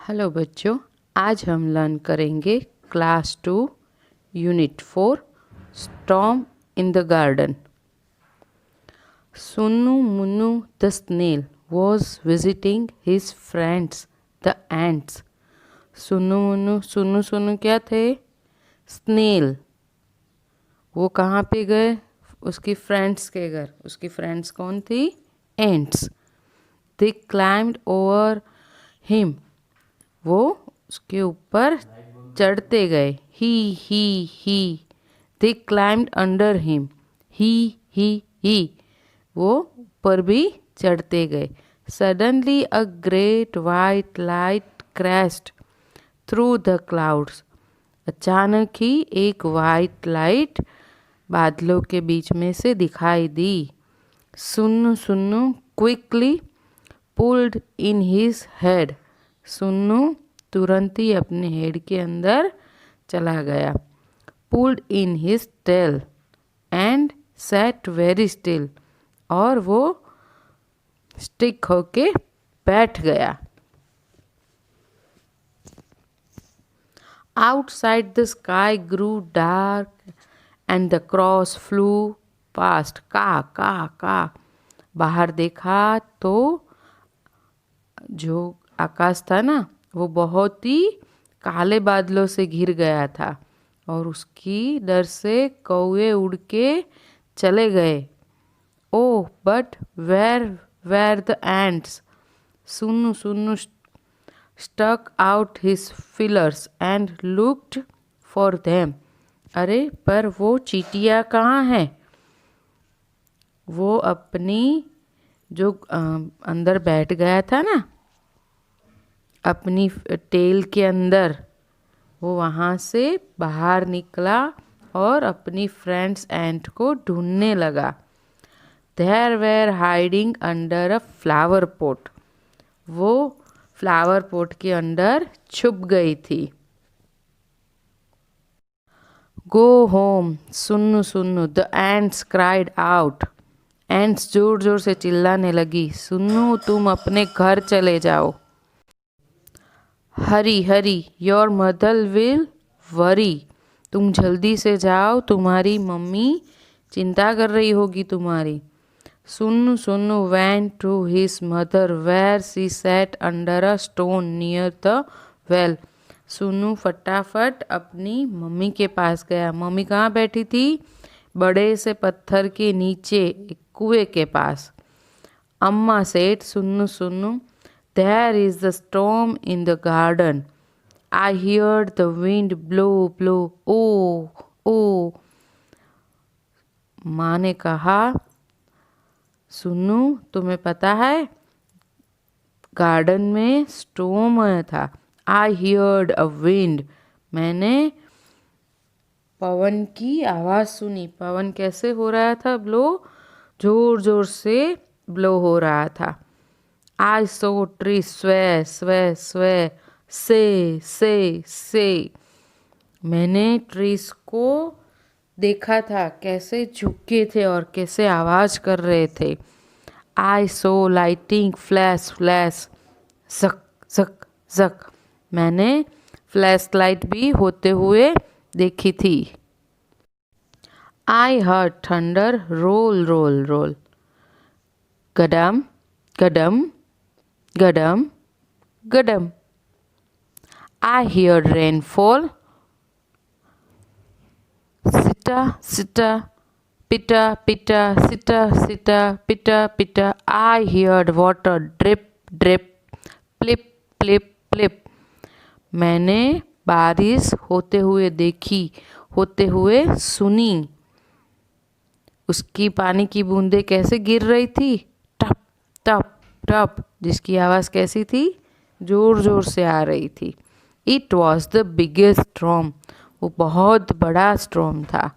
Hello बच्चों, आज हम लर्न करेंगे class 2 unit 4 storm in the garden. Sunnu Munnu the snail was visiting his friends the ants. Sunnu Munnu Sunnu Sunnu क्या थे? स्नेल। वो कहाँ पे गए? उसकी फ्रेंड्स के घर। उसकी फ्रेंड्स कौन थी? एंट्स। दे क्लाइम्ड ओवर हिम। वो उसके ऊपर चढ़ते गए। ही दे क्लाइम्ड अंडर हिम। ही वो ऊपर भी चढ़ते गए। Suddenly a great white light crashed through the clouds. अचानक ही एक वाइट लाइट बादलों के बीच में से दिखाई दी। Sunnu Sunnu quickly pulled in his head. Sunnu तुरंत ही अपने हेड के अंदर चला गया। Pulled in his tail and sat very still. और वो स्टिक होके बैठ गया। Outside the sky grew dark and the crows flew past. का बाहर देखा तो जो आकाश था ना, वो बहुत ही काले बादलों से घिर गया था और उसकी डर से कौवे उड़ के चले गए। Oh but where the ants. Sunnu Sunnu stuck out his feelers and looked for them. अरे पर वो चींटियाँ कहाँ हैं? वो अपनी जो अंदर बैठ गया था ना, अपनी टेल के अंदर, वो वहाँ से बाहर निकला और अपनी फ्रेंड्स एंट को ढूंढने लगा। There were hiding under a flower pot. वो फ्लावर पॉट के अंदर छुप गई थी। Go home Sunnu Sunnu the ants cried out. Ants जोर जोर से चिल्लाने लगी, सुन्नू तुम अपने घर चले जाओ। हरी योर मदर विल वरी। तुम जल्दी से जाओ, तुम्हारी मम्मी चिंता कर रही होगी तुम्हारी। Sunnu Sunnu went to his mother where she sat under a stone near the well। Sunnu फटाफट अपनी मम्मी के पास गया। मम्मी कहाँ बैठी थी? बड़े से पत्थर के नीचे एक कुएं के पास। अम्मा सेठ Sunnu Sunnu there is the storm in the garden। I heard the wind blow। Oh। माँ ने कहा, सुन्नू तुम्हें पता है गार्डन में स्टॉर्म आया था। I heard a wind। मैंने पवन की आवाज़ सुनी। पवन कैसे हो रहा था ब्लो? जोर जोर से ब्लो हो रहा था। I saw trees sway। से। मैंने ट्रीज को देखा था कैसे झुके थे और कैसे आवाज कर रहे थे। I saw lightning flash। जक। मैंने फ्लैश लाइट भी होते हुए देखी थी। I heard thunder roll। Gadam Gadam. I heard rain fall। सिटा पिटा। I heard water drip प्लिप। मैंने बारिश होते हुए देखी, होते हुए सुनी। उसकी पानी की बूंदें कैसे गिर रही थी? टप। जिसकी आवाज़ कैसी थी? जोर जोर से आ रही थी। It was the biggest storm. वो बहुत बड़ा स्टॉर्म था।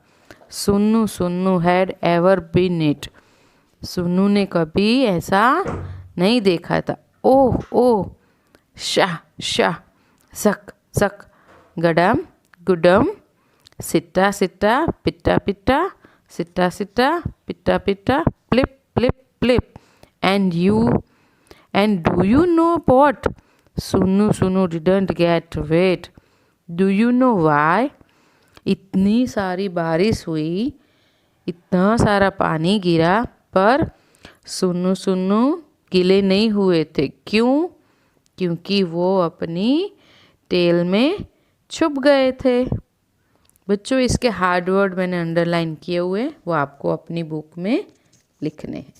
Sunnu had ever been it. Sunnu ने कभी ऐसा नहीं देखा था। ओह शाह सक। गडम गुडम। सिटा पिटा। सिटा पिटा। प्लिप। And do you know what? Sunnu Sunnu didn't get wet. Do you know why? इतनी सारी बारिश हुई, इतना सारा पानी गिरा, पर सुनु सुनु गीले नहीं हुए थे। क्यों? क्योंकि वो अपनी टेल में छुप गए थे। बच्चों, इसके हार्ड वर्ड मैंने अंडरलाइन किए हुए, वो आपको अपनी बुक में लिखने हैं।